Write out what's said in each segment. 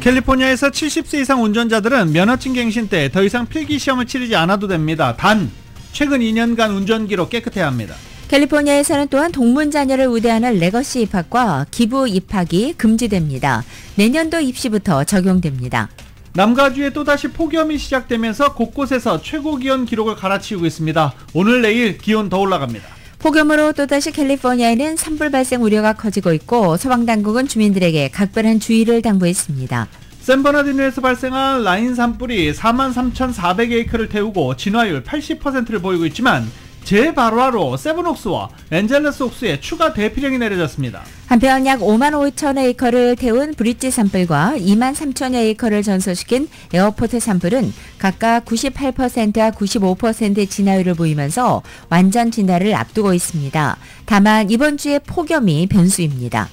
캘리포니아에서 70세 이상 운전자들은 면허증 갱신 때 더 이상 필기시험을 치르지 않아도 됩니다. 단 최근 2년간 운전기록 깨끗해야 합니다. 캘리포니아에서는 또한 동문 자녀를 우대하는 레거시 입학과 기부 입학이 금지됩니다. 내년도 입시부터 적용됩니다. 남가주에 또다시 폭염이 시작되면서 곳곳에서 최고 기온 기록을 갈아치우고 있습니다. 오늘 내일 기온 더 올라갑니다. 폭염으로 또다시 캘리포니아에는 산불 발생 우려가 커지고 있고 소방당국은 주민들에게 각별한 주의를 당부했습니다. 샌버나디노에서 발생한 라인 산불이 43,400에이크를 태우고 진화율 80%를 보이고 있지만 재발화로 세븐옥스와 엔젤러스 옥스에 추가 대피령이 내려졌습니다. 한편 약 5만 5천 에이커를 태운 브릿지 산불과 2만 3천여 에이커를 전소시킨 에어포트 산불은 각각 98%와 95%의 진화율을 보이면서 완전 진화를 앞두고 있습니다. 다만 이번 주에 폭염이 변수입니다.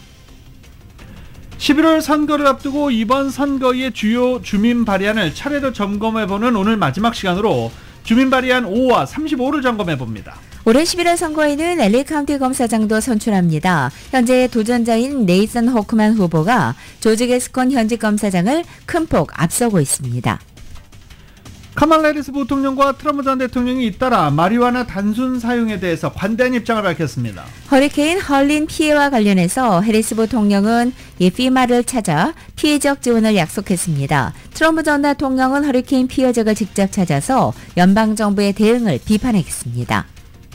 11월 선거를 앞두고 이번 선거의 주요 주민 발의안을 차례로 점검해보는 오늘 마지막 시간으로 주민 발의안 5와 35를 점검해봅니다. 올해 11월 선거에는 LA 카운티 검사장도 선출합니다. 현재 도전자인 네이선 호크만 후보가 조지 게스콘 현직 검사장을 큰 폭 앞서고 있습니다. 카말라 해리스 부통령과 트럼프 전 대통령이 잇따라 마리화나 단순 사용에 대해서 관대한 입장을 밝혔습니다. 허리케인 헐린 피해와 관련해서 해리스 부통령은 FEMA를 찾아 피해적 지원을 약속했습니다. 트럼프 전 대통령은 허리케인 피해적을 직접 찾아서 연방정부의 대응을 비판했습니다.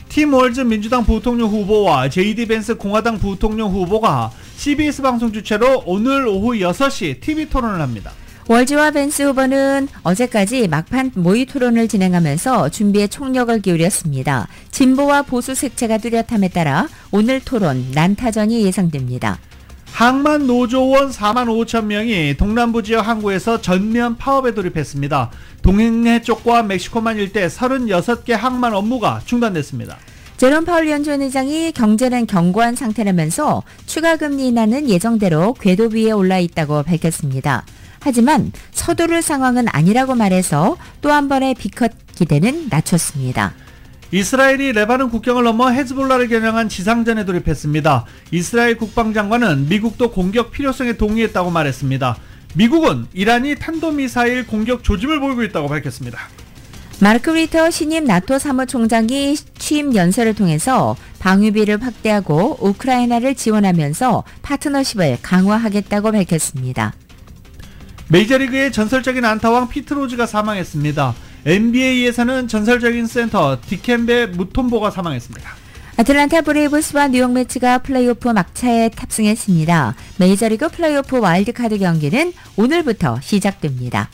팀 월즈 민주당 부통령 후보와 JD 벤스 공화당 부통령 후보가 CBS 방송 주최로 오늘 오후 6시 TV 토론을 합니다. 월즈와 벤스 후보는 어제까지 막판 모의 토론을 진행하면서 준비에 총력을 기울였습니다. 진보와 보수 색채가 뚜렷함에 따라 오늘 토론 난타전이 예상됩니다. 항만 노조원 4만 5천 명이 동남부 지역 항구에서 전면 파업에 돌입했습니다. 동해 쪽과 멕시코만 일대 36개 항만 업무가 중단됐습니다. 제롬 파월 연준 의장이 경제는 견고한 상태라면서 추가 금리 인하는 예정대로 궤도 위에 올라 있다고 밝혔습니다. 하지만 서두를 상황은 아니라고 말해서 또 한 번의 비컷 기대는 낮췄습니다. 이스라엘이 레바논 국경을 넘어 헤즈볼라를 겨냥한 지상전에 돌입했습니다. 이스라엘 국방장관은 미국도 공격 필요성에 동의했다고 말했습니다. 미국은 이란이 탄도미사일 공격 조짐을 보이고 있다고 밝혔습니다. 마르크 리터 신임 나토 사무총장이 취임 연설을 통해서 방위비를 확대하고 우크라이나를 지원하면서 파트너십을 강화하겠다고 밝혔습니다. 메이저리그의 전설적인 안타왕 피트 로즈가 사망했습니다. NBA에서는 전설적인 센터 디켄베 무톰보가 사망했습니다. 아틀란타 브레이브스와 뉴욕 매치가 플레이오프 막차에 탑승했습니다. 메이저리그 플레이오프 와일드카드 경기는 오늘부터 시작됩니다.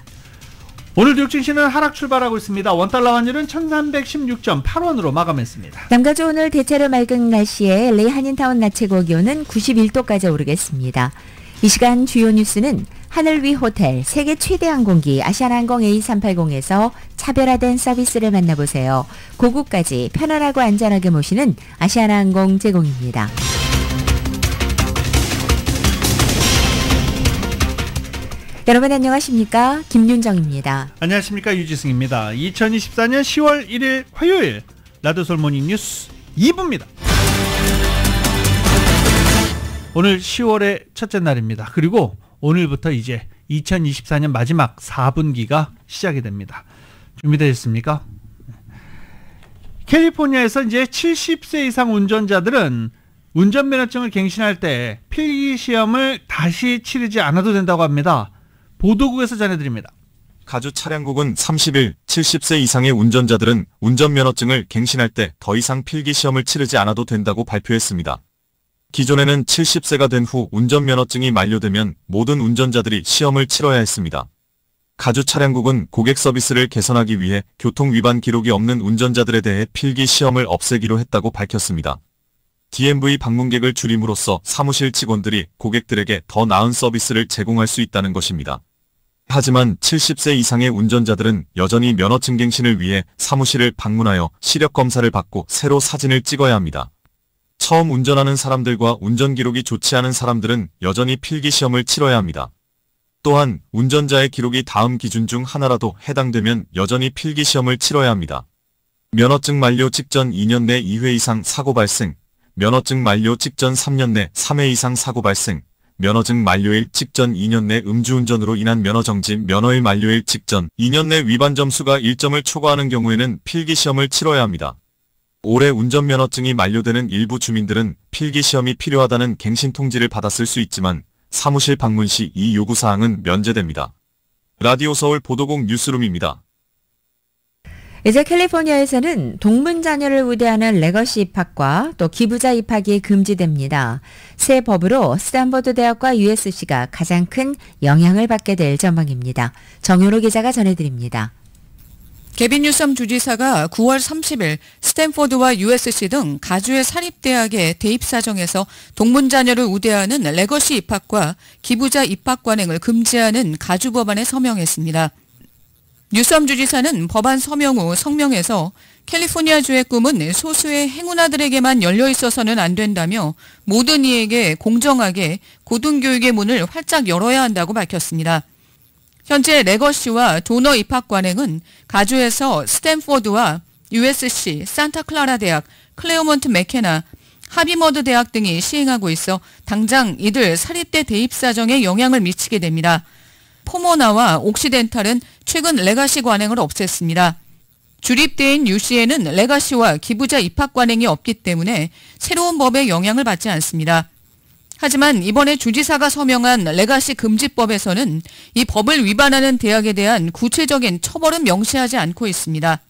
오늘 뉴욕 증시는 하락 출발하고 있습니다. 원달러 환율은 1316.8원으로 마감했습니다. 남가주 오늘 대체로 맑은 날씨에 LA 한인타운 낮 최고 기온은 91도까지 오르겠습니다. 이 시간 주요 뉴스는 하늘 위 호텔, 세계 최대 항공기 아시아나항공 A380에서 차별화된 서비스를 만나보세요. 고국까지 편안하고 안전하게 모시는 아시아나항공 제공입니다. 여러분 안녕하십니까? 김윤정입니다. 안녕하십니까? 유지승입니다. 2024년 10월 1일 화요일 라디오솔 모닝 뉴스 2부입니다. 오늘 10월의 첫째 날입니다. 그리고 오늘부터 이제 2024년 마지막 4분기가 시작이 됩니다. 준비되셨습니까? 캘리포니아에서 이제 70세 이상 운전자들은 운전면허증을 갱신할 때 필기시험을 다시 치르지 않아도 된다고 합니다. 보도국에서 전해드립니다. 가주 차량국은 30일 70세 이상의 운전자들은 운전면허증을 갱신할 때 더 이상 필기시험을 치르지 않아도 된다고 발표했습니다. 기존에는 70세가 된 후 운전면허증이 만료되면 모든 운전자들이 시험을 치러야 했습니다. 가주 차량국은 고객 서비스를 개선하기 위해 교통위반 기록이 없는 운전자들에 대해 필기시험을 없애기로 했다고 밝혔습니다. DMV 방문객을 줄임으로써 사무실 직원들이 고객들에게 더 나은 서비스를 제공할 수 있다는 것입니다. 하지만 70세 이상의 운전자들은 여전히 면허증 갱신을 위해 사무실을 방문하여 시력검사를 받고 새로 사진을 찍어야 합니다. 처음 운전하는 사람들과 운전 기록이 좋지 않은 사람들은 여전히 필기시험을 치러야 합니다. 또한 운전자의 기록이 다음 기준 중 하나라도 해당되면 여전히 필기시험을 치러야 합니다. 면허증 만료 직전 2년 내 2회 이상 사고 발생, 면허증 만료 직전 3년 내 3회 이상 사고 발생, 면허증 만료일 직전 2년 내 음주운전으로 인한 면허정지, 면허일 만료일 직전 2년 내 위반 점수가 1점을 초과하는 경우에는 필기시험을 치러야 합니다. 올해 운전면허증이 만료되는 일부 주민들은 필기시험이 필요하다는 갱신 통지를 받았을 수 있지만 사무실 방문 시 이 요구사항은 면제됩니다. 라디오 서울 보도국 뉴스룸입니다. 이제 캘리포니아에서는 동문 자녀를 우대하는 레거시 입학과 또 기부자 입학이 금지됩니다. 새 법으로 스탠퍼드 대학과 USC가 가장 큰 영향을 받게 될 전망입니다. 정효로 기자가 전해드립니다. 개빈 뉴섬 주지사가 9월 30일 스탠포드와 USC 등 가주의 사립대학의 대입사정에서 동문 자녀를 우대하는 레거시 입학과 기부자 입학 관행을 금지하는 가주 법안에 서명했습니다. 뉴섬 주지사는 법안 서명 후 성명에서 캘리포니아주의 꿈은 소수의 행운아들에게만 열려 있어서는 안 된다며 모든 이에게 공정하게 고등교육의 문을 활짝 열어야 한다고 밝혔습니다. 현재 레거시와 도너 입학 관행은 가주에서 스탠포드와 USC, 산타클라라 대학, 클레어몬트 맥케나, 하비머드 대학 등이 시행하고 있어 당장 이들 사립대 대입 사정에 영향을 미치게 됩니다. 포모나와 옥시덴탈은 최근 레가시 관행을 없앴습니다. 주립대인 UC에는 레가시와 기부자 입학 관행이 없기 때문에 새로운 법에 영향을 받지 않습니다. 하지만 이번에 주지사가 서명한 레가시 금지법에서는 이 법을 위반하는 대학에 대한 구체적인 처벌은 명시하지 않고 있습니다.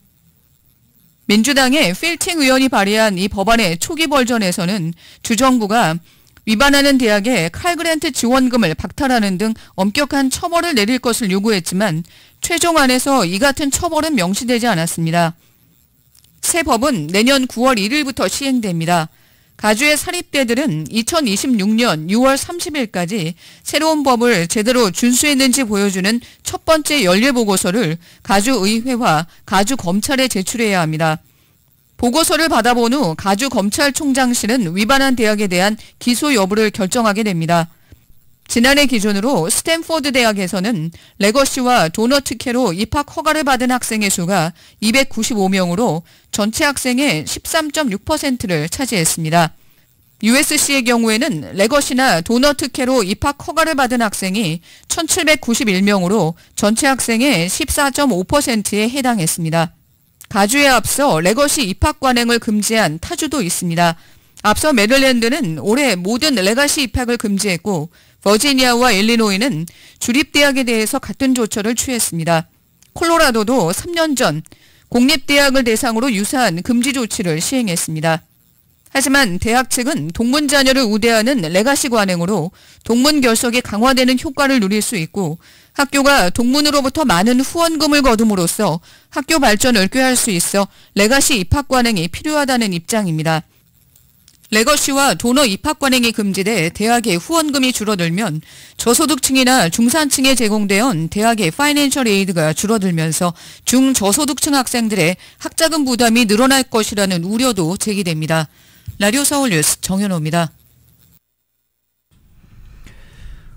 민주당의 필팅 의원이 발의한 이 법안의 초기 버전에서는 주정부가 위반하는 대학에 칼그랜트 지원금을 박탈하는 등 엄격한 처벌을 내릴 것을 요구했지만 최종안에서 이 같은 처벌은 명시되지 않았습니다. 새 법은 내년 9월 1일부터 시행됩니다. 가주의 사립대들은 2026년 6월 30일까지 새로운 법을 제대로 준수했는지 보여주는 첫 번째 연례보고서를 가주의회와 가주검찰에 제출해야 합니다. 보고서를 받아본 후 가주검찰총장실은 위반한 대학에 대한 기소 여부를 결정하게 됩니다. 지난해 기준으로 스탠포드 대학에서는 레거시와 도너트캐로 입학 허가를 받은 학생의 수가 295명으로 전체 학생의 13.6%를 차지했습니다. USC의 경우에는 레거시나 도너트캐로 입학 허가를 받은 학생이 1791명으로 전체 학생의 14.5%에 해당했습니다. 가주에 앞서 레거시 입학 관행을 금지한 타주도 있습니다. 앞서 메릴랜드는 올해 모든 레거시 입학을 금지했고 버지니아와 일리노이는 주립대학에 대해서 같은 조처를 취했습니다. 콜로라도도 3년 전 공립대학을 대상으로 유사한 금지 조치를 시행했습니다. 하지만 대학 측은 동문 자녀를 우대하는 레가시 관행으로 동문 결석이 강화되는 효과를 누릴 수 있고 학교가 동문으로부터 많은 후원금을 거둠으로써 학교 발전을 꾀할 수 있어 레가시 입학 관행이 필요하다는 입장입니다. 레거시와 도너 입학 관행이 금지돼 대학의 후원금이 줄어들면 저소득층이나 중산층에 제공되던 대학의 파이낸셜 에이드가 줄어들면서 중저소득층 학생들의 학자금 부담이 늘어날 것이라는 우려도 제기됩니다. 라디오 서울 뉴스 정현호입니다.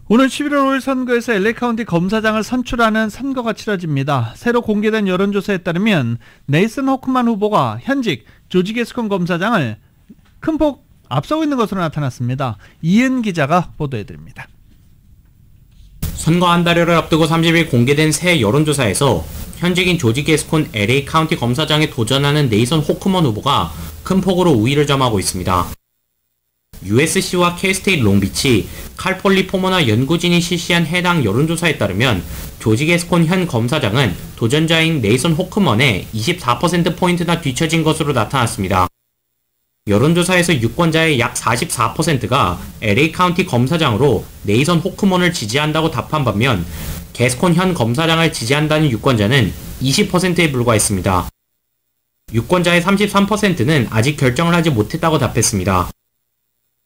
오늘 11월 5일 선거에서 LA 카운티 검사장을 선출하는 선거가 치러집니다. 새로 공개된 여론조사에 따르면 네이슨 호크만 후보가 현직 조지 게스콘 검사장을 큰 폭 앞서고 있는 것으로 나타났습니다. 이은 기자가 보도해드립니다. 선거 한 달여를 앞두고 30일 공개된 새 여론조사에서 현직인 조지 게스콘 LA 카운티 검사장에 도전하는 네이선 호크먼 후보가 큰 폭으로 우위를 점하고 있습니다. USC와 K-스테이트 롱비치, 칼폴리 포모나 연구진이 실시한 해당 여론조사에 따르면 조지 게스콘 현 검사장은 도전자인 네이선 호크먼에 24%포인트나 뒤처진 것으로 나타났습니다. 여론조사에서 유권자의 약 44%가 LA 카운티 검사장으로 네이선 호크먼을 지지한다고 답한 반면 게스콘 현 검사장을 지지한다는 유권자는 20%에 불과했습니다. 유권자의 33%는 아직 결정을 하지 못했다고 답했습니다.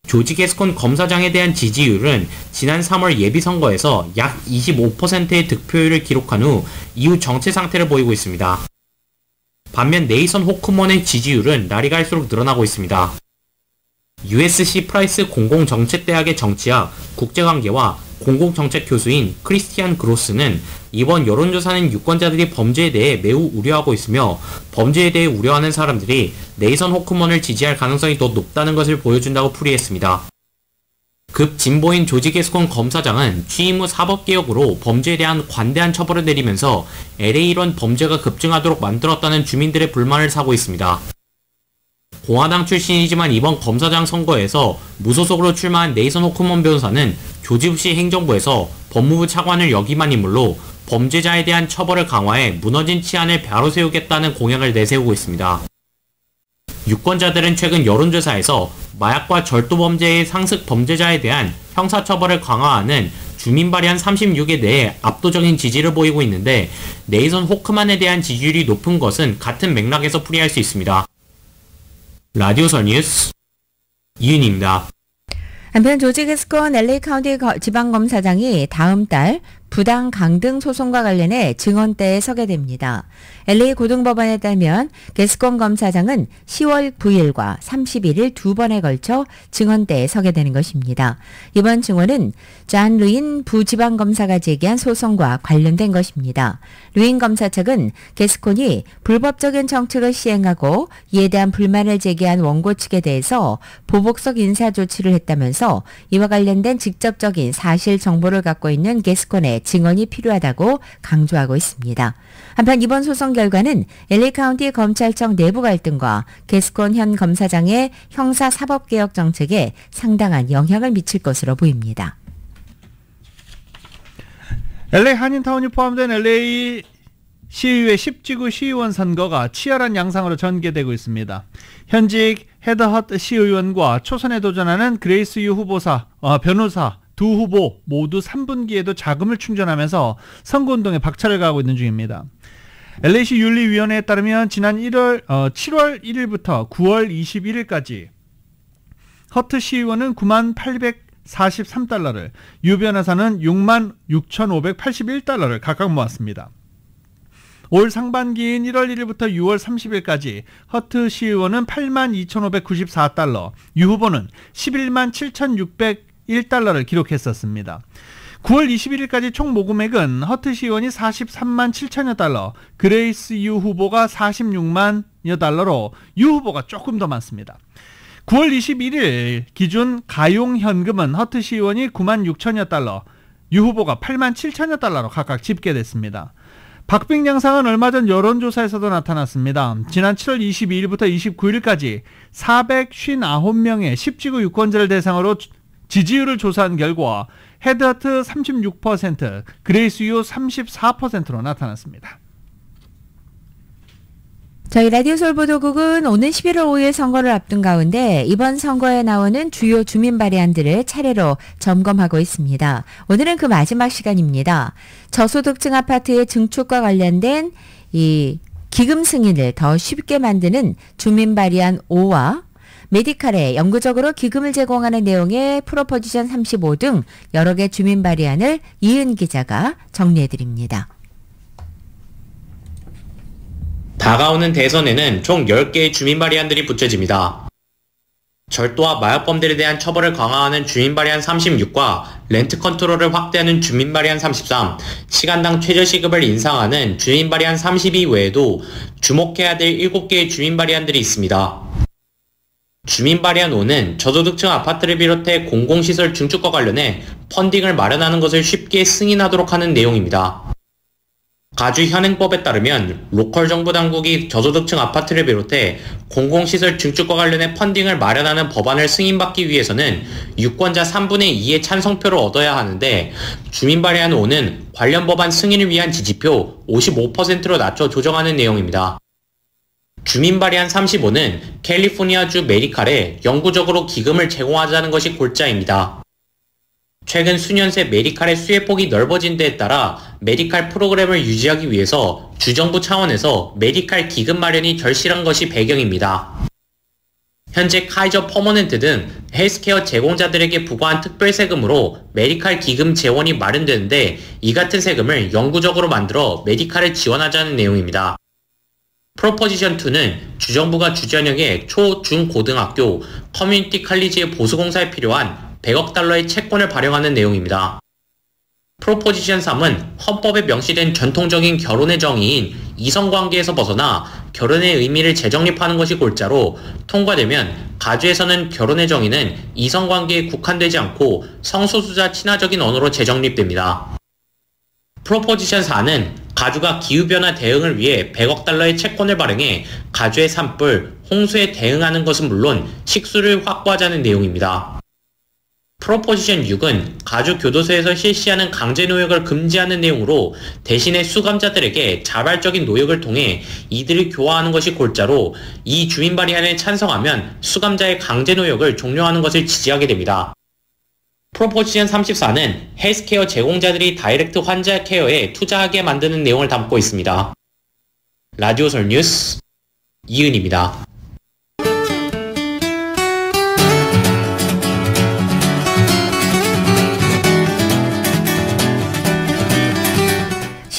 조지 게스콘 검사장에 대한 지지율은 지난 3월 예비선거에서 약 25%의 득표율을 기록한 후 이후 정체 상태를 보이고 있습니다. 반면 네이선 호크먼의 지지율은 날이 갈수록 늘어나고 있습니다. USC 프라이스 공공정책대학의 정치학, 국제관계와 공공정책 교수인 크리스티안 그로스는 이번 여론조사는 유권자들이 범죄에 대해 매우 우려하고 있으며 범죄에 대해 우려하는 사람들이 네이선 호크먼을 지지할 가능성이 더 높다는 것을 보여준다고 풀이했습니다. 급진보인 조지 게스콘 검사장은 취임 후 사법개혁으로 범죄에 대한 관대한 처벌을 내리면서 LA론 범죄가 급증하도록 만들었다는 주민들의 불만을 사고 있습니다. 공화당 출신이지만 이번 검사장 선거에서 무소속으로 출마한 네이선 호크먼 변호사는 조지 부시 행정부에서 법무부 차관을 역임한 인물로 범죄자에 대한 처벌을 강화해 무너진 치안을 바로세우겠다는 공약을 내세우고 있습니다. 유권자들은 최근 여론조사에서 마약과 절도범죄의 상습 범죄자에 대한 형사처벌을 강화하는 주민 발의안 36에 대해 압도적인 지지를 보이고 있는데 네이선 호크만에 대한 지지율이 높은 것은 같은 맥락에서 풀이할 수 있습니다. 라디오설 뉴스 이윤입니다. 한편 조지 게스콘 LA 카운티 지방검사장이 다음 달 부당 강등 소송과 관련해 증언대에 서게 됩니다. LA 고등법원에 따르면 게스콘 검사장은 10월 9일과 31일 두 번에 걸쳐 증언대에 서게 되는 것입니다. 이번 증언은 잔 루인 부지방검사가 제기한 소송과 관련된 것입니다. 루인 검사 측은 게스콘이 불법적인 정책을 시행하고 이에 대한 불만을 제기한 원고 측에 대해서 보복적 인사 조치를 했다면서 이와 관련된 직접적인 사실 정보를 갖고 있는 게스콘의 증언이 필요하다고 강조하고 있습니다. 한편 이번 소송 결과는 LA 카운티 검찰청 내부 갈등과 게스콘 현 검사장의 형사 사법개혁 정책에 상당한 영향을 미칠 것으로 보입니다. LA 한인타운이 포함된 LA 시의회 10지구 시의원 선거가 치열한 양상으로 전개되고 있습니다. 현직 헤더 헛 시의원과 초선에 도전하는 그레이스 유 변호사 두 후보 모두 3분기에도 자금을 충전하면서 선거운동에 박차를 가하고 있는 중입니다. LA시 윤리위원회에 따르면 지난 7월 1일부터 9월 21일까지 허트 시의원은 98,843달러를, 유 변호사는 66,581달러를 각각 모았습니다. 올 상반기인 1월 1일부터 6월 30일까지 허트 시의원은 82,594달러, 유 후보는 117,601달러를 기록했었습니다. 9월 21일까지 총 모금액은 허트 시의원이 43만 7천여 달러, 그레이스 유 후보가 46만여 달러로 유 후보가 조금 더 많습니다. 9월 21일 기준 가용 현금은 허트 시의원이 9만 6천여 달러, 유 후보가 8만 7천여 달러로 각각 집계됐습니다. 박빙 양상은 얼마 전 여론조사에서도 나타났습니다. 지난 7월 22일부터 29일까지 459명의 10지구 유권자를 대상으로 지지율을 조사한 결과 헤드허트 36%, 그레이스 유 34%로 나타났습니다. 저희 라디오 솔보도국은 오는 11월 5일 선거를 앞둔 가운데 이번 선거에 나오는 주요 주민 발의안들을 차례로 점검하고 있습니다. 오늘은 그 마지막 시간입니다. 저소득층 아파트의 증축과 관련된 이 기금 승인을 더 쉽게 만드는 주민 발의안 5와 메디칼에 영구적으로 기금을 제공하는 내용의 프로포지션 35 등 여러 개 주민 발의안을 이은 기자가 정리해드립니다. 다가오는 대선에는 총 10개의 주민 발의안들이 붙여집니다. 절도와 마약범들에 대한 처벌을 강화하는 주민 발의안 36과 렌트 컨트롤을 확대하는 주민 발의안 33, 시간당 최저시급을 인상하는 주민 발의안 32 외에도 주목해야 될 7개의 주민 발의안들이 있습니다. 주민 발의안 5는 저소득층 아파트를 비롯해 공공시설 증축과 관련해 펀딩을 마련하는 것을 쉽게 승인하도록 하는 내용입니다. 가주 현행법에 따르면 로컬 정부 당국이 저소득층 아파트를 비롯해 공공시설 증축과 관련해 펀딩을 마련하는 법안을 승인받기 위해서는 유권자 3분의 2의 찬성표를 얻어야 하는데 주민 발의안 5는 관련 법안 승인을 위한 지지표 55%로 낮춰 조정하는 내용입니다. 주민 발의안 35는 캘리포니아주 메디칼에 영구적으로 기금을 제공하자는 것이 골자입니다. 최근 수년 새 메디칼의 수혜폭이 넓어진 데에 따라 메디칼 프로그램을 유지하기 위해서 주정부 차원에서 메디칼 기금 마련이 절실한 것이 배경입니다. 현재 카이저 퍼머넨트 등 헬스케어 제공자들에게 부과한 특별 세금으로 메디칼 기금 재원이 마련되는데 이 같은 세금을 영구적으로 만들어 메디칼을 지원하자는 내용입니다. 프로포지션 2는 주정부가 주전역의 초, 중, 고등학교, 커뮤니티 칼리지의 보수공사에 필요한 100억 달러의 채권을 발행하는 내용입니다. 프로포지션 3은 헌법에 명시된 전통적인 결혼의 정의인 이성관계에서 벗어나 결혼의 의미를 재정립하는 것이 골자로 통과되면 가주에서는 결혼의 정의는 이성관계에 국한되지 않고 성소수자 친화적인 언어로 재정립됩니다. 프로포지션 4는 가주가 기후변화 대응을 위해 100억 달러의 채권을 발행해 가주의 산불, 홍수에 대응하는 것은 물론 식수를 확보하자는 내용입니다. 프로포지션 6은 가주 교도소에서 실시하는 강제노역을 금지하는 내용으로 대신에 수감자들에게 자발적인 노역을 통해 이들을 교화하는 것이 골자로 이 주민 발의안에 찬성하면 수감자의 강제노역을 종료하는 것을 지지하게 됩니다. 프로포지션 34는 헬스케어 제공자들이 다이렉트 환자 케어에 투자하게 만드는 내용을 담고 있습니다. 라디오설 뉴스 이은입니다.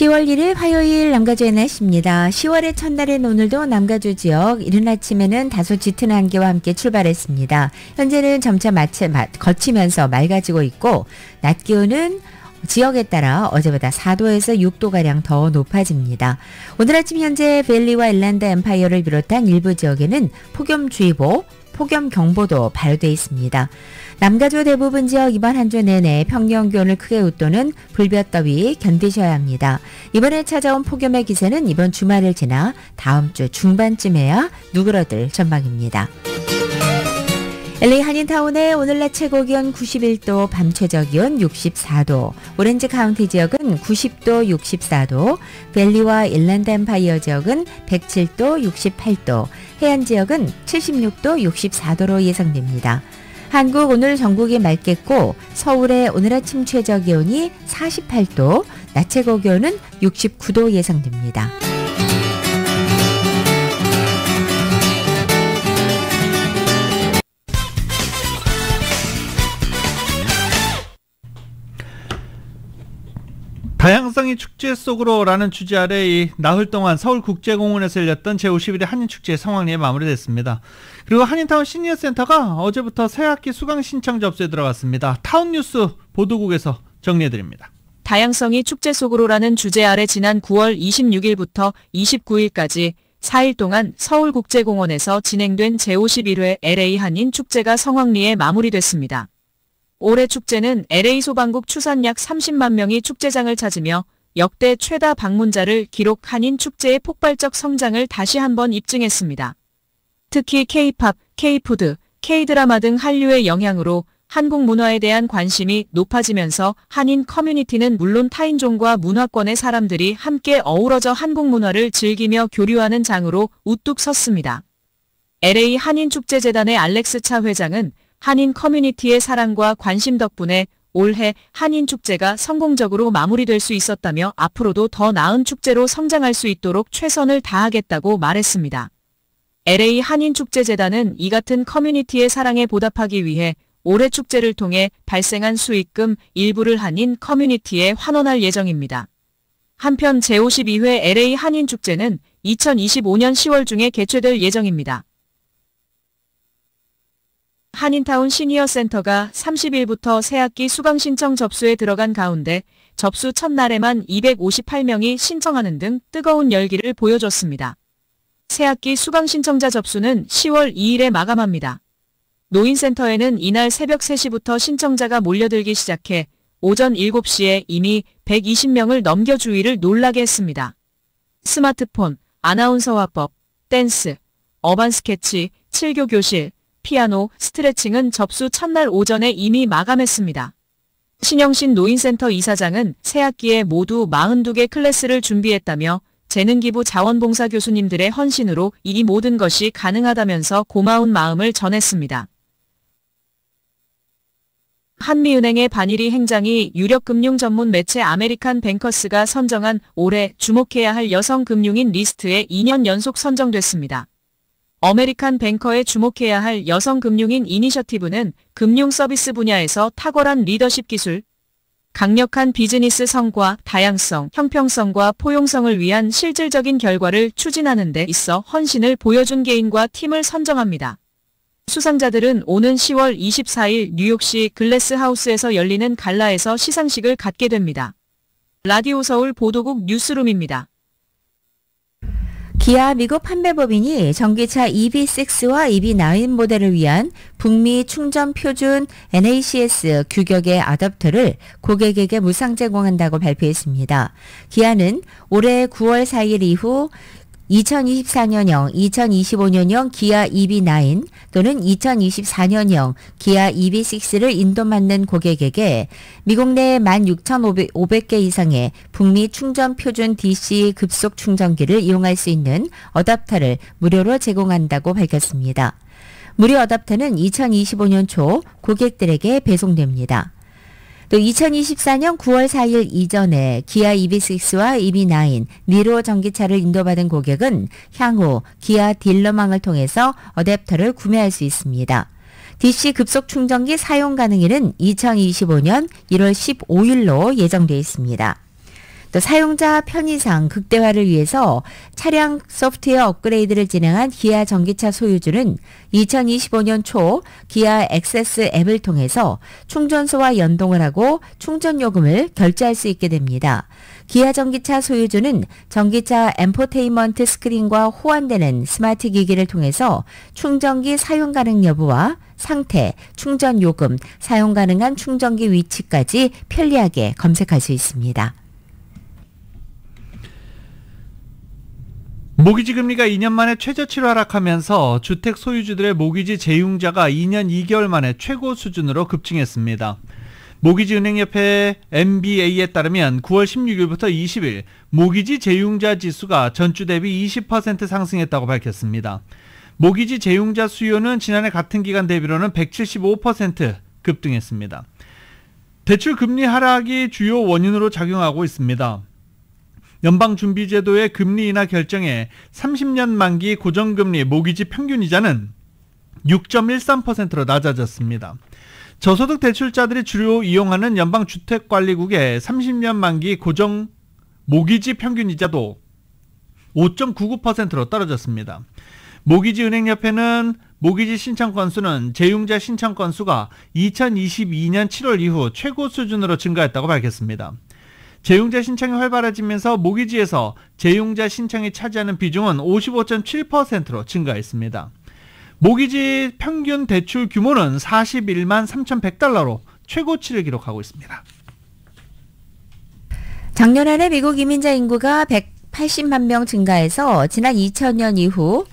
10월 1일 화요일 남가주의 날씨입니다. 10월의 첫날인 오늘도 남가주 지역 이른 아침에는 다소 짙은 안개와 함께 출발했습니다. 현재는 점차 거치면서 맑아지고 있고 낮 기온은 지역에 따라 어제보다 4도에서 6도가량 더 높아집니다. 오늘 아침 현재 벨리와 일랜드 엠파이어를 비롯한 일부 지역에는 폭염주의보, 폭염경보도 발효되어 있습니다. 남가주 대부분 지역 이번 한 주 내내 평년 기온을 크게 웃도는 불볕더위 견디셔야 합니다. 이번에 찾아온 폭염의 기세는 이번 주말을 지나 다음 주 중반쯤에야 누그러들 전망입니다. LA 한인타운의 오늘 낮 최고 기온 91도, 밤 최저 기온 64도, 오렌지 카운티 지역은 90도, 64도, 밸리와 일랜드 엠파이어 지역은 107도, 68도, 해안 지역은 76도, 64도로 예상됩니다. 한국 오늘 전국이 맑겠고 서울의 오늘 아침 최저 기온이 48도, 낮 최고 기온은 69도 예상됩니다. 다양성이 축제 속으로라는 주제 아래 이 나흘 동안 서울국제공원에서 열렸던 제51회 한인축제 성황리에 마무리됐습니다. 그리고 한인타운 시니어센터가 어제부터 새학기 수강 신청 접수에 들어갔습니다. 타운뉴스 보도국에서 정리해드립니다. 다양성이 축제 속으로라는 주제 아래 지난 9월 26일부터 29일까지 4일 동안 서울국제공원에서 진행된 제51회 LA 한인축제가 성황리에 마무리됐습니다. 올해 축제는 LA 소방국 추산 약 30만 명이 축제장을 찾으며 역대 최다 방문자를 기록 한인 축제의 폭발적 성장을 다시 한번 입증했습니다. 특히 K-팝, K-푸드, K-드라마 등 한류의 영향으로 한국 문화에 대한 관심이 높아지면서 한인 커뮤니티는 물론 타인종과 문화권의 사람들이 함께 어우러져 한국 문화를 즐기며 교류하는 장으로 우뚝 섰습니다. LA 한인축제재단의 알렉스 차 회장은 한인 커뮤니티의 사랑과 관심 덕분에 올해 한인축제가 성공적으로 마무리될 수 있었다며 앞으로도 더 나은 축제로 성장할 수 있도록 최선을 다하겠다고 말했습니다. LA 한인축제재단은 이 같은 커뮤니티의 사랑에 보답하기 위해 올해 축제를 통해 발생한 수익금 일부를 한인 커뮤니티에 환원할 예정입니다. 한편 제52회 LA 한인축제는 2025년 10월 중에 개최될 예정입니다. 한인타운 시니어센터가 30일부터 새학기 수강 신청 접수에 들어간 가운데 접수 첫날에만 258명이 신청하는 등 뜨거운 열기를 보여줬습니다. 새학기 수강 신청자 접수는 10월 2일에 마감합니다. 노인센터에는 이날 새벽 3시부터 신청자가 몰려들기 시작해 오전 7시에 이미 120명을 넘겨 주위를 놀라게 했습니다. 스마트폰, 아나운서 화법, 댄스, 어반 스케치, 7교 교실, 피아노, 스트레칭은 접수 첫날 오전에 이미 마감했습니다. 신영신 노인센터 이사장은 새학기에 모두 42개 클래스를 준비했다며 재능기부 자원봉사 교수님들의 헌신으로 이 모든 것이 가능하다면서 고마운 마음을 전했습니다. 한미은행의 반일이 행장이 유력금융 전문 매체 아메리칸 뱅커스가 선정한 올해 주목해야 할 여성 금융인 리스트에 2년 연속 선정됐습니다. 아메리칸 뱅커에 주목해야 할 여성 금융인 이니셔티브는 금융 서비스 분야에서 탁월한 리더십 기술, 강력한 비즈니스 성과, 다양성, 형평성과 포용성을 위한 실질적인 결과를 추진하는 데 있어 헌신을 보여준 개인과 팀을 선정합니다. 수상자들은 오는 10월 24일 뉴욕시 글래스하우스에서 열리는 갈라에서 시상식을 갖게 됩니다. 라디오 서울 보도국 뉴스룸입니다. 기아 미국 판매법인이 전기차 EV6와 EV9 모델을 위한 북미 충전 표준 NACS 규격의 어댑터를 고객에게 무상 제공한다고 발표했습니다. 기아는 올해 9월 4일 이후 2024년형, 2025년형 기아 EV9 또는 2024년형 기아 EV6를 인도받는 고객에게 미국 내 16,500개 이상의 북미 충전 표준 DC 급속 충전기를 이용할 수 있는 어댑터를 무료로 제공한다고 밝혔습니다. 무료 어댑터는 2025년 초 고객들에게 배송됩니다. 또 2024년 9월 4일 이전에 기아 EV6와 EV9 니로 전기차를 인도받은 고객은 향후 기아 딜러망을 통해서 어댑터를 구매할 수 있습니다. DC 급속 충전기 사용 가능일은 2025년 1월 15일로 예정되어 있습니다. 또 사용자 편의상 극대화를 위해서 차량 소프트웨어 업그레이드를 진행한 기아 전기차 소유주는 2025년 초 기아 액세스 앱을 통해서 충전소와 연동을 하고 충전 요금을 결제할 수 있게 됩니다. 기아 전기차 소유주는 전기차 엔포테인먼트 스크린과 호환되는 스마트 기기를 통해서 충전기 사용 가능 여부와 상태, 충전 요금, 사용 가능한 충전기 위치까지 편리하게 검색할 수 있습니다. 모기지 금리가 2년 만에 최저치로 하락하면서 주택 소유주들의 모기지 재융자가 2년 2개월 만에 최고 수준으로 급증했습니다. 모기지은행협회 MBA에 따르면 9월 16일부터 20일 모기지 재융자 지수가 전주 대비 20% 상승했다고 밝혔습니다. 모기지 재융자 수요는 지난해 같은 기간 대비로는 175% 급등했습니다. 대출 금리 하락이 주요 원인으로 작용하고 있습니다. 연방준비제도의 금리 인하 결정에 30년 만기 고정금리 모기지 평균이자는 6.13%로 낮아졌습니다. 저소득 대출자들이 주로 이용하는 연방주택관리국의 30년 만기 고정 모기지 평균이자도 5.99%로 떨어졌습니다. 모기지은행협회는 모기지 신청 건수는 재융자 신청 건수가 2022년 7월 이후 최고 수준으로 증가했다고 밝혔습니다. 재융자 신청이 활발해지면서 모기지에서 재융자 신청이 차지하는 비중은 55.7%로 증가했습니다. 모기지 평균 대출 규모는 41만 3,100달러로 최고치를 기록하고 있습니다. 작년 한 해 미국 이민자 인구가 180만 명 증가해서 지난 2000년 이후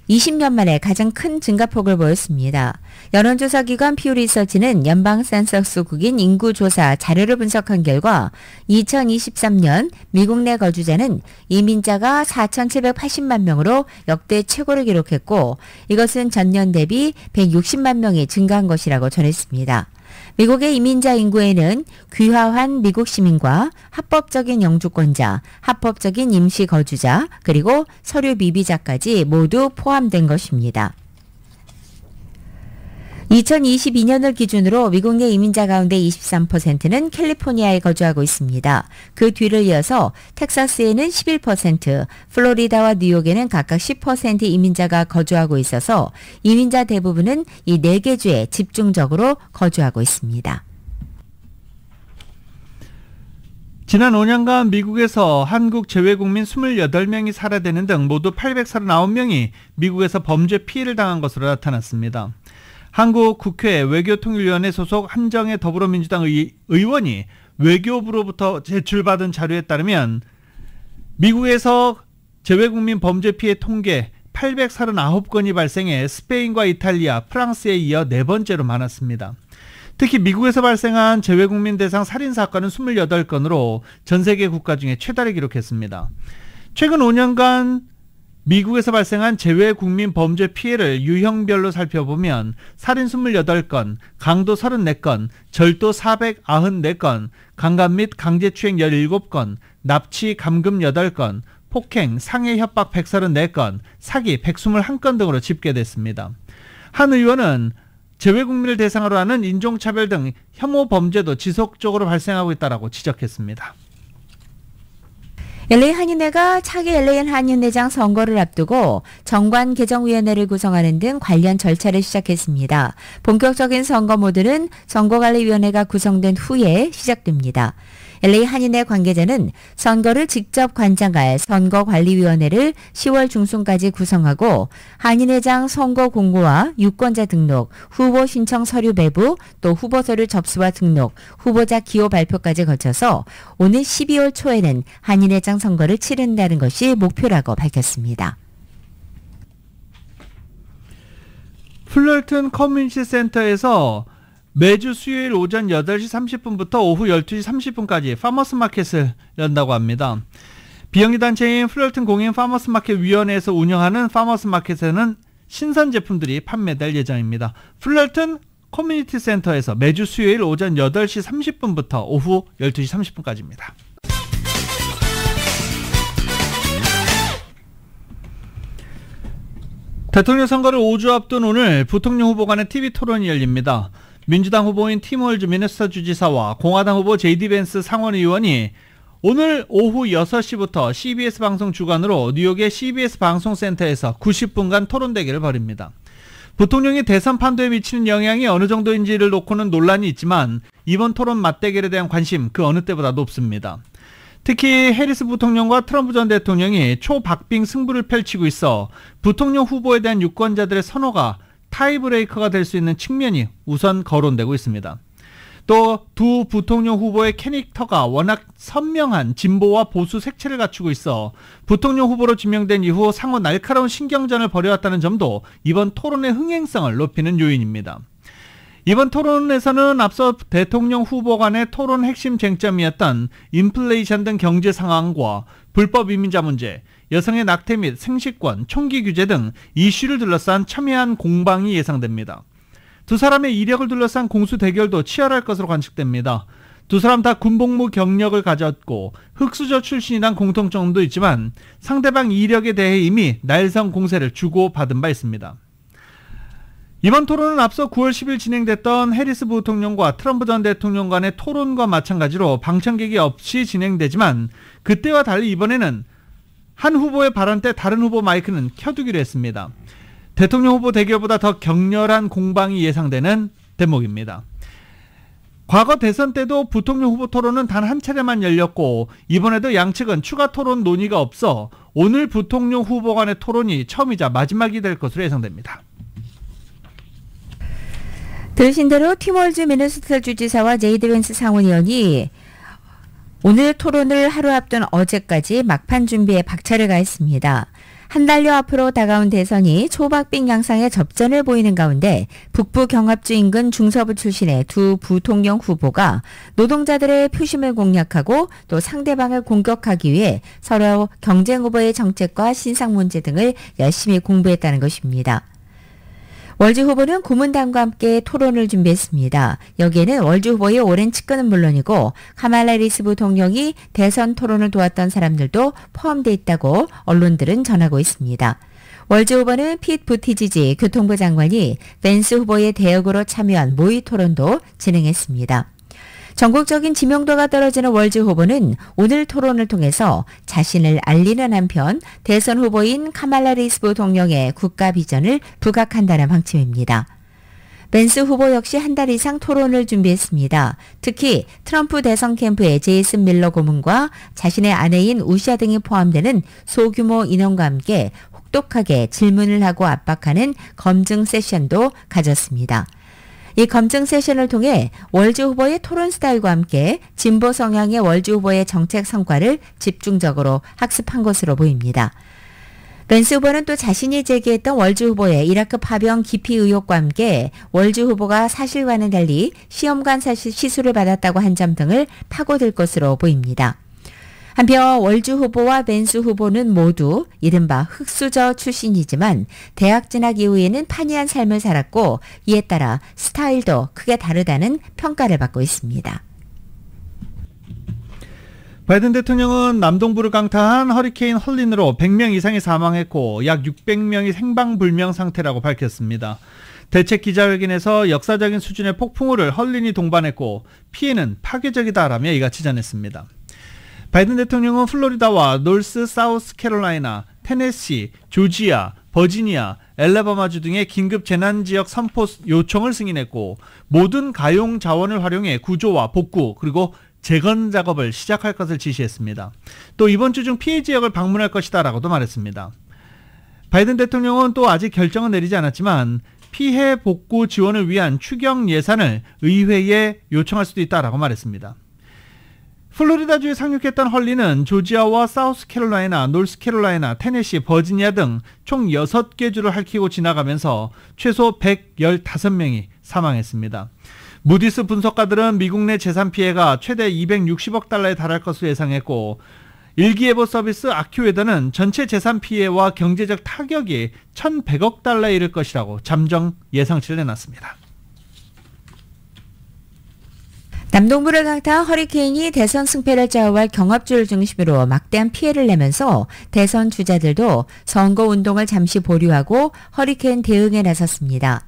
20년 만에 가장 큰 증가폭을 보였습니다. 여론조사기관 퓨 리서치는 연방 센서스국인 인구조사 자료를 분석한 결과 2023년 미국 내 거주자는 이민자가 4,780만 명으로 역대 최고를 기록했고 이것은 전년 대비 160만 명이 증가한 것이라고 전했습니다. 미국의 이민자 인구에는 귀화한 미국 시민과 합법적인 영주권자, 합법적인 임시 거주자, 그리고 서류 미비자까지 모두 포함된 것입니다. 2022년을 기준으로 미국 내 이민자 가운데 23%는 캘리포니아에 거주하고 있습니다. 그 뒤를 이어서 텍사스에는 11%, 플로리다와 뉴욕에는 각각 10% 이민자가 거주하고 있어서 이민자 대부분은 이 4개 주에 집중적으로 거주하고 있습니다. 지난 5년간 미국에서 한국 재외국민 28명이 살해되는 등 모두 839명이 미국에서 범죄 피해를 당한 것으로 나타났습니다. 한국 국회 외교통일위원회 소속 한정혜 더불어민주당 의원이 외교부로부터 제출받은 자료에 따르면 미국에서 재외국민 범죄 피해 통계 839건이 발생해 스페인과 이탈리아, 프랑스에 이어 4번째로 많았습니다. 특히 미국에서 발생한 재외국민 대상 살인사건은 28건으로 전 세계 국가 중에 최다를 기록했습니다. 최근 5년간 미국에서 발생한 재외국민 범죄 피해를 유형별로 살펴보면 살인 28건, 강도 34건, 절도 494건, 강간 및 강제추행 17건, 납치, 감금 8건, 폭행, 상해 협박 134건, 사기 121건 등으로 집계됐습니다. 한 의원은 재외국민을 대상으로 하는 인종차별 등 혐오 범죄도 지속적으로 발생하고 있다고 지적했습니다. LA 한인회가 차기 LA 한인회장 선거를 앞두고 정관 개정위원회를 구성하는 등 관련 절차를 시작했습니다. 본격적인 선거 모드는 선거관리위원회가 구성된 후에 시작됩니다. LA 한인회 관계자는 선거를 직접 관장할 선거관리위원회를 10월 중순까지 구성하고 한인회장 선거 공고와 유권자 등록, 후보 신청 서류 배부, 또 후보 서류 접수와 등록, 후보자 기호 발표까지 거쳐서 오는 12월 초에는 한인회장 선거를 치른다는 것이 목표라고 밝혔습니다. 플럴튼 커뮤니티 센터에서 매주 수요일 오전 8시 30분부터 오후 12시 30분까지 파머스 마켓을 연다고 합니다. 비영리 단체인 플럴튼 공인 파머스 마켓 위원회에서 운영하는 파머스 마켓에는 신선 제품들이 판매될 예정입니다. 플럴튼 커뮤니티 센터에서 매주 수요일 오전 8시 30분부터 오후 12시 30분까지입니다. 대통령 선거를 5주 앞둔 오늘 부통령 후보 간의 TV 토론이 열립니다. 민주당 후보인 팀 월즈 미네소타 주지사와 공화당 후보 제이디 벤스 상원의원이 오늘 오후 6시부터 CBS 방송 주관으로 뉴욕의 CBS 방송센터에서 90분간 토론 대결을 벌입니다. 부통령이 대선 판도에 미치는 영향이 어느 정도인지를 놓고는 논란이 있지만 이번 토론 맞대결에 대한 관심 그 어느 때보다 높습니다. 특히 해리스 부통령과 트럼프 전 대통령이 초박빙 승부를 펼치고 있어 부통령 후보에 대한 유권자들의 선호가 타이브레이커가 될 수 있는 측면이 우선 거론되고 있습니다. 또 두 부통령 후보의 캐릭터가 워낙 선명한 진보와 보수 색채를 갖추고 있어 부통령 후보로 지명된 이후 상호 날카로운 신경전을 벌여왔다는 점도 이번 토론의 흥행성을 높이는 요인입니다. 이번 토론에서는 앞서 대통령 후보 간의 토론 핵심 쟁점이었던 인플레이션 등 경제 상황과 불법 이민자 문제, 여성의 낙태 및 생식권, 총기 규제 등 이슈를 둘러싼 첨예한 공방이 예상됩니다. 두 사람의 이력을 둘러싼 공수 대결도 치열할 것으로 관측됩니다. 두 사람 다 군복무 경력을 가졌고 흑수저 출신이란 공통점도 있지만 상대방 이력에 대해 이미 날선 공세를 주고받은 바 있습니다. 이번 토론은 앞서 9월 10일 진행됐던 해리스 부통령과 트럼프 전 대통령 간의 토론과 마찬가지로 방청객이 없이 진행되지만 그때와 달리 이번에는 한 후보의 발언 때 다른 후보 마이크는 켜두기로 했습니다. 대통령 후보 대결보다 더 격렬한 공방이 예상되는 대목입니다. 과거 대선 때도 부통령 후보 토론은 단 한 차례만 열렸고 이번에도 양측은 추가 토론 논의가 없어 오늘 부통령 후보 간의 토론이 처음이자 마지막이 될 것으로 예상됩니다. 들으신 대로 팀 월즈 미네소타 주지사와 제이디 벤스 상원의원이 오늘 토론을 하루 앞둔 어제까지 막판 준비에 박차를 가했습니다. 한 달여 앞으로 다가온 대선이 초박빙 양상의 접전을 보이는 가운데 북부 경합주 인근 중서부 출신의 두 부통령 후보가 노동자들의 표심을 공략하고 또 상대방을 공격하기 위해 서로 경쟁 후보의 정책과 신상 문제 등을 열심히 공부했다는 것입니다. 월즈 후보는 고문단과 함께 토론을 준비했습니다. 여기에는 월즈 후보의 오랜 측근은 물론이고 카말라 해리스 부통령이 대선 토론을 도왔던 사람들도 포함되어 있다고 언론들은 전하고 있습니다. 월즈 후보는 핏 부티지지 교통부 장관이 벤스 후보의 대역으로 참여한 모의 토론도 진행했습니다. 전국적인 지명도가 떨어지는 월즈 후보는 오늘 토론을 통해서 자신을 알리는 한편 대선 후보인 카말라 해리스 부통령의 국가 비전을 부각한다는 방침입니다. 벤스 후보 역시 한 달 이상 토론을 준비했습니다. 특히 트럼프 대선 캠프의 제이슨 밀러 고문과 자신의 아내인 우샤 등이 포함되는 소규모 인원과 함께 혹독하게 질문을 하고 압박하는 검증 세션도 가졌습니다. 이 검증 세션을 통해 월즈 후보의 토론 스타일과 함께 진보 성향의 월즈 후보의 정책 성과를 집중적으로 학습한 것으로 보입니다. 벤스 후보는 또 자신이 제기했던 월즈 후보의 이라크 파병 기피 의혹과 함께 월즈 후보가 사실과는 달리 시험관 시술을 받았다고 한 점 등을 파고들 것으로 보입니다. 한편 월즈 후보와 벤스 후보는 모두 이른바 흑수저 출신이지만 대학 진학 이후에는 판이한 삶을 살았고 이에 따라 스타일도 크게 다르다는 평가를 받고 있습니다. 바이든 대통령은 남동부를 강타한 허리케인 헐린으로 100명 이상이 사망했고 약 600명이 생방불명 상태라고 밝혔습니다. 대책 기자회견에서 역사적인 수준의 폭풍우를 헐린이 동반했고 피해는 파괴적이다라며 이같이 전했습니다. 바이든 대통령은 플로리다와 노스 사우스 캐롤라이나, 테네시, 조지아, 버지니아, 엘라바마주 등의 긴급 재난지역 선포 요청을 승인했고 모든 가용 자원을 활용해 구조와 복구 그리고 재건 작업을 시작할 것을 지시했습니다. 또 이번 주 중 피해 지역을 방문할 것이다 라고도 말했습니다. 바이든 대통령은 또 아직 결정은 내리지 않았지만 피해 복구 지원을 위한 추경 예산을 의회에 요청할 수도 있다라고 말했습니다. 플로리다주에 상륙했던 헐리는 조지아와 사우스캐롤라이나, 노스캐롤라이나, 테네시, 버지니아 등 총 6개 주를 핥히고 지나가면서 최소 115명이 사망했습니다. 무디스 분석가들은 미국 내 재산 피해가 최대 260억 달러에 달할 것으로 예상했고, 일기예보 서비스 아큐웨더는 전체 재산 피해와 경제적 타격이 1,100억 달러에 이를 것이라고 잠정 예상치를 내놨습니다. 남동부를 강타한 허리케인이 대선 승패를 좌우할 경합주를 중심으로 막대한 피해를 내면서 대선 주자들도 선거운동을 잠시 보류하고 허리케인 대응에 나섰습니다.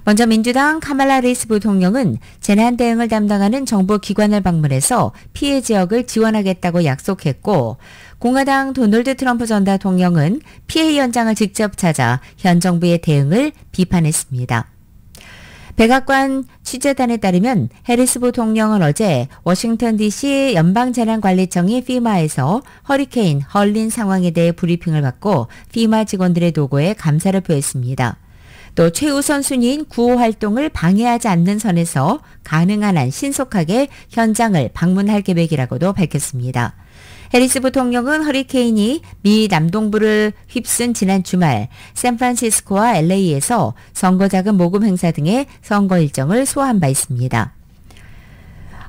먼저 민주당 카말라 해리스 부통령은 재난 대응을 담당하는 정부 기관을 방문해서 피해 지역을 지원하겠다고 약속했고, 공화당 도널드 트럼프 전 대통령은 피해 현장을 직접 찾아 현 정부의 대응을 비판했습니다. 백악관 취재단에 따르면 해리스 부통령은 어제 워싱턴 DC 연방재난관리청이 FEMA에서 허리케인 헐린 상황에 대해 브리핑을 받고 FEMA 직원들의 도구에 감사를 표했습니다. 또 최우선 순위인 구호 활동을 방해하지 않는 선에서 가능한 한 신속하게 현장을 방문할 계획이라고도 밝혔습니다. 해리스 부통령은 허리케인이 미 남동부를 휩쓴 지난 주말 샌프란시스코와 LA에서 선거자금 모금 행사 등의 선거 일정을 소화한 바 있습니다.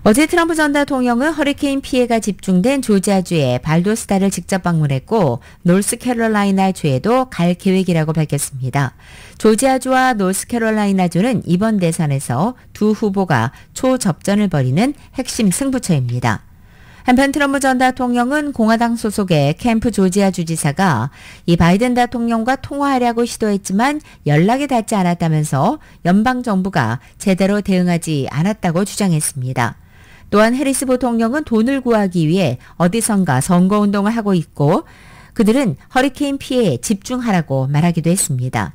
어제 트럼프 전 대통령은 허리케인 피해가 집중된 조지아주의 발도스다를 직접 방문했고, 노스캐롤라이나주에도 갈 계획이라고 밝혔습니다. 조지아주와 노스캐롤라이나주는 이번 대선에서 두 후보가 초접전을 벌이는 핵심 승부처입니다. 한편 트럼프 전 대통령은 공화당 소속의 캠프 조지아 주지사가 이 바이든 대통령과 통화하려고 시도했지만 연락이 닿지 않았다면서 연방정부가 제대로 대응하지 않았다고 주장했습니다. 또한 해리스 부통령은 돈을 구하기 위해 어디선가 선거운동을 하고 있고, 그들은 허리케인 피해에 집중하라고 말하기도 했습니다.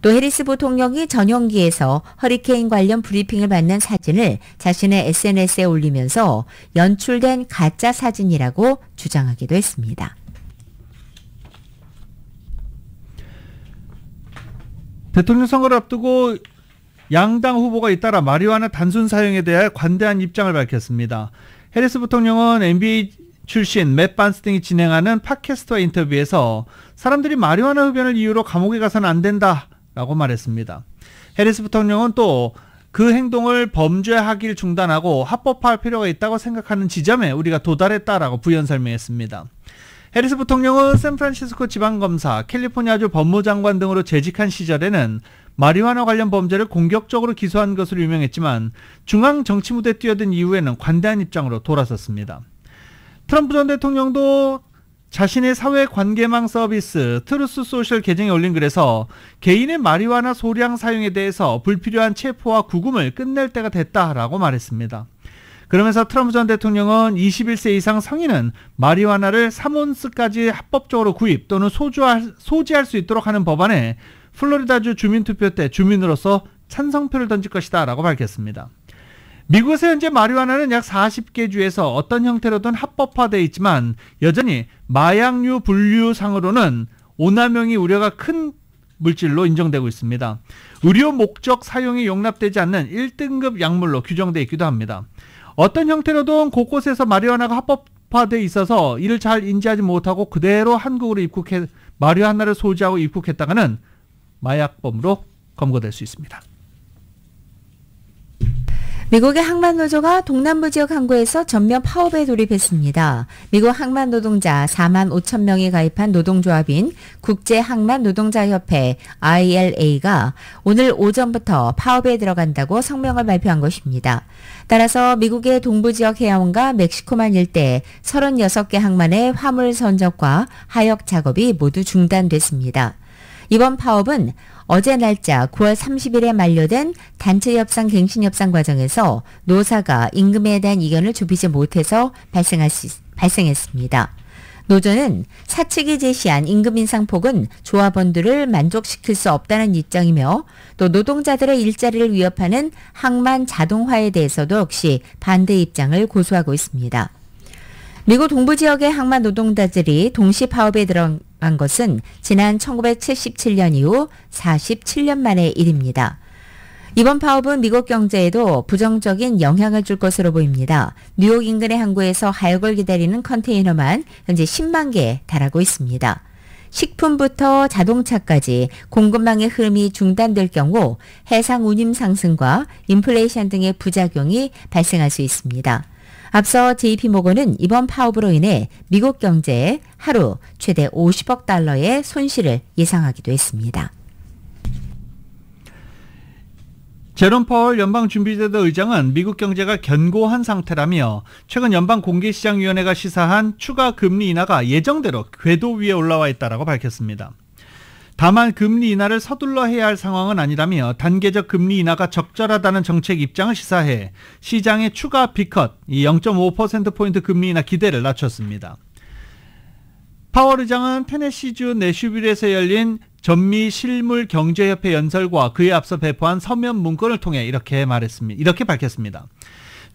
또 해리스 부통령이 전용기에서 허리케인 관련 브리핑을 받는 사진을 자신의 SNS에 올리면서 연출된 가짜 사진이라고 주장하기도 했습니다. 대통령 선거를 앞두고 양당 후보가 잇따라 마리화나 단순 사용에 대해 관대한 입장을 밝혔습니다. 해리스 부통령은 NBA 출신 맷 반스 등이 진행하는 팟캐스트와 인터뷰에서 사람들이 마리화나 흡연을 이유로 감옥에 가서는 안 된다 라고 말했습니다. 해리스 부통령은 또 그 행동을 범죄하기를 중단하고 합법화할 필요가 있다고 생각하는 지점에 우리가 도달했다라고 부연 설명했습니다. 해리스 부통령은 샌프란시스코 지방검사, 캘리포니아주 법무장관 등으로 재직한 시절에는 마리화나 관련 범죄를 공격적으로 기소한 것으로 유명했지만 중앙 정치 무대에 뛰어든 이후에는 관대한 입장으로 돌아섰습니다. 트럼프 전 대통령도 자신의 사회관계망 서비스 트루스 소셜 계정에 올린 글에서 개인의 마리화나 소량 사용에 대해서 불필요한 체포와 구금을 끝낼 때가 됐다라고 말했습니다. 그러면서 트럼프 전 대통령은 21세 이상 성인은 마리화나를 3온스까지 합법적으로 구입 또는 소지할 수 있도록 하는 법안에 플로리다주 주민투표 때 주민으로서 찬성표를 던질 것이다 라고 밝혔습니다. 미국에서 현재 마리화나는 약 40개 주에서 어떤 형태로든 합법화되어 있지만 여전히 마약류 분류상으로는 오남용이 우려가 큰 물질로 인정되고 있습니다. 의료 목적 사용이 용납되지 않는 1등급 약물로 규정되어 있기도 합니다. 어떤 형태로든 곳곳에서 마리화나가 합법화되어 있어서 이를 잘 인지하지 못하고 그대로 한국으로 입국해 마리화나를 소지하고 입국했다가는 마약범으로 검거될 수 있습니다. 미국의 항만노조가 동남부 지역 항구에서 전면 파업에 돌입했습니다. 미국 항만 노동자 4만 5천 명이 가입한 노동조합인 국제항만노동자협회 ILA가 오늘 오전부터 파업에 들어간다고 성명을 발표한 것입니다. 따라서 미국의 동부 지역 해양원과 멕시코만 일대 36개 항만의 화물 선적과 하역 작업이 모두 중단됐습니다. 이번 파업은 어제 날짜 9월 30일에 만료된 단체 협상 갱신 협상 과정에서 노사가 임금에 대한 이견을 좁히지 못해서 발생했습니다. 노조는 사측이 제시한 임금 인상폭은 조합원들을 만족시킬 수 없다는 입장이며 또 노동자들의 일자리를 위협하는 항만 자동화에 대해서도 역시 반대 입장을 고수하고 있습니다. 미국 동부 지역의 항만 노동자들이 동시 파업에 들어간 것은 지난 1977년 이후 47년 만의 일입니다. 이번 파업은 미국 경제에도 부정적인 영향을 줄 것으로 보입니다. 뉴욕 인근의 항구에서 하역을 기다리는 컨테이너만 현재 10만 개에 달하고 있습니다. 식품부터 자동차까지 공급망의 흐름이 중단될 경우 해상 운임 상승과 인플레이션 등의 부작용이 발생할 수 있습니다. 앞서 JP모건은 이번 파업으로 인해 미국 경제에 하루 최대 50억 달러의 손실을 예상하기도 했습니다. 제롬 파월 연방준비제도 의장은 미국 경제가 견고한 상태라며 최근 연방공개시장위원회가 시사한 추가 금리 인하가 예정대로 궤도 위에 올라와 있다고 밝혔습니다. 다만 금리 인하를 서둘러 해야 할 상황은 아니라며 단계적 금리 인하가 적절하다는 정책 입장을 시사해 시장의 추가 B컷 0.5%포인트 금리 인하 기대를 낮췄습니다. 파월 의장은 테네시주 내슈빌에서 열린 전미 실물 경제협회 연설과 그에 앞서 배포한 서면 문건을 통해 이렇게 밝혔습니다.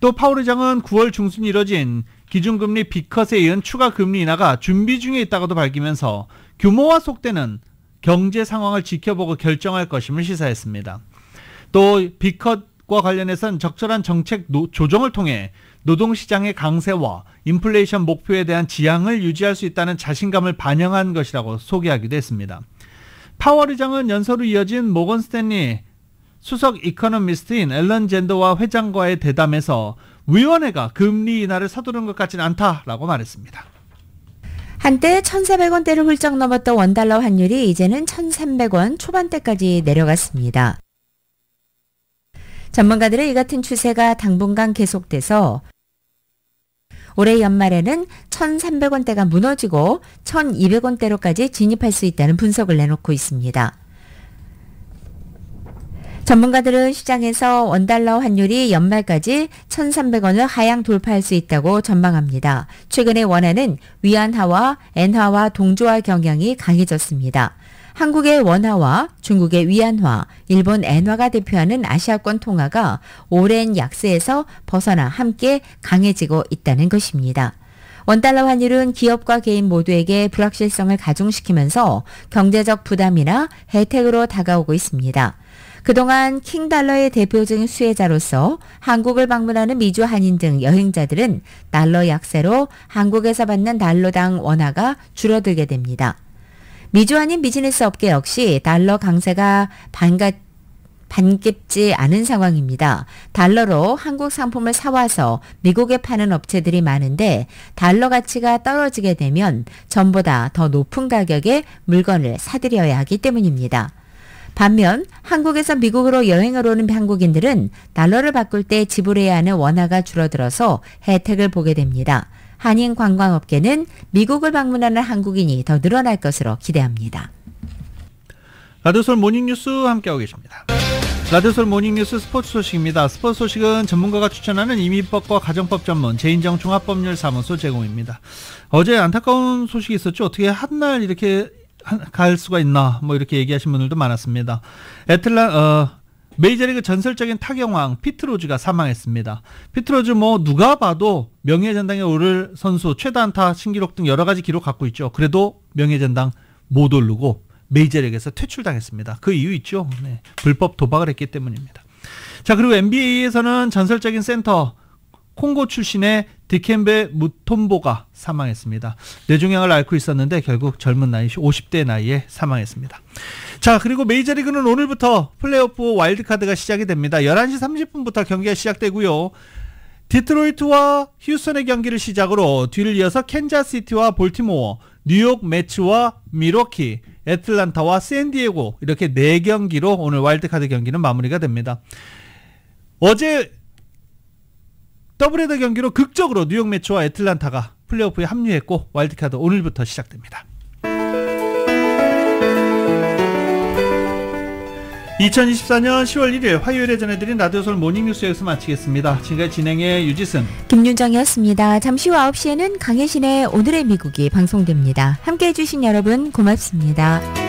또 파월 의장은 9월 중순 이뤄진 기준금리 B컷에 이은 추가 금리 인하가 준비 중에 있다고도 밝히면서 규모와 속도는 경제 상황을 지켜보고 결정할 것임을 시사했습니다. 또 B컷과 관련해서는 적절한 정책 조정을 통해 노동시장의 강세와 인플레이션 목표에 대한 지향을 유지할 수 있다는 자신감을 반영한 것이라고 소개하기도 했습니다. 파월 의장은 연설 후 이어진 모건 스탠리 수석 이코노미스트인 앨런 젠더와 회장과의 대담에서 위원회가 금리 인하를 서두른 것 같지는 않다라고 말했습니다. 한때 1,400원대를 훌쩍 넘었던 원달러 환율이 이제는 1,300원 초반대까지 내려갔습니다. 전문가들은 이 같은 추세가 당분간 계속돼서 올해 연말에는 1,300원대가 무너지고 1,200원대로까지 진입할 수 있다는 분석을 내놓고 있습니다. 전문가들은 시장에서 원달러 환율이 연말까지 1,300원을 하향 돌파할 수 있다고 전망합니다. 최근에 원화는 위안화와 엔화와 동조화 경향이 강해졌습니다. 한국의 원화와 중국의 위안화, 일본 엔화가 대표하는 아시아권 통화가 오랜 약세에서 벗어나 함께 강해지고 있다는 것입니다. 원달러 환율은 기업과 개인 모두에게 불확실성을 가중시키면서 경제적 부담이나 혜택으로 다가오고 있습니다. 그동안 킹달러의 대표적인 수혜자로서 한국을 방문하는 미주 한인 등 여행자들은 달러 약세로 한국에서 받는 달러당 원화가 줄어들게 됩니다. 미주 한인 비즈니스 업계 역시 달러 강세가 반갑지 않은 상황입니다. 달러로 한국 상품을 사와서 미국에 파는 업체들이 많은데 달러 가치가 떨어지게 되면 전보다 더 높은 가격에 물건을 사들여야 하기 때문입니다. 반면 한국에서 미국으로 여행을 오는 한국인들은 달러를 바꿀 때 지불해야 하는 원화가 줄어들어서 혜택을 보게 됩니다. 한인 관광업계는 미국을 방문하는 한국인이 더 늘어날 것으로 기대합니다. 라디오솔 모닝뉴스 함께하고 계십니다. 라디오솔 모닝뉴스 스포츠 소식입니다. 스포츠 소식은 전문가가 추천하는 이민법과 가정법 전문 제인정 종합법률사무소 제공입니다. 어제 안타까운 소식이 있었죠. 어떻게 한날 이렇게 갈 수가 있나 이렇게 얘기하신 분들도 많았습니다. 메이저리그 전설적인 타격왕 피트로즈가 사망했습니다. 피트로즈 누가 봐도 명예전당에 오를 선수, 최다 안타 신기록 등 여러 가지 기록 갖고 있죠. 그래도 명예전당 못 오르고 메이저리그에서 퇴출당했습니다. 그 이유 있죠. 네, 불법 도박을 했기 때문입니다. 자, 그리고 NBA에서는 전설적인 센터 콩고 출신의 디켐베 무톰보가 사망했습니다. 뇌종양을 앓고 있었는데 결국 젊은 나이 50대 나이에 사망했습니다. 자, 그리고 메이저리그는 오늘부터 플레이오프 와일드카드가 시작이 됩니다. 11시 30분부터 경기가 시작되고요. 디트로이트와 휴스턴의 경기를 시작으로 뒤를 이어서 캔자스시티와 볼티모어, 뉴욕 매츠와 밀워키, 애틀란타와 샌디에고 이렇게 4경기로 오늘 와일드카드 경기는 마무리가 됩니다. 어제 더블헤더 경기로 극적으로 뉴욕 매츠와 애틀란타가 플레이오프에 합류했고 와일드카드 오늘부터 시작됩니다. 2024년 10월 1일 화요일에 전해드린 라디오 서울 모닝뉴스 여기서 마치겠습니다. 지금까지 진행의 유지승, 김윤정이었습니다. 잠시 후 9시에는 강혜신의 오늘의 미국이 방송됩니다. 함께해 주신 여러분 고맙습니다.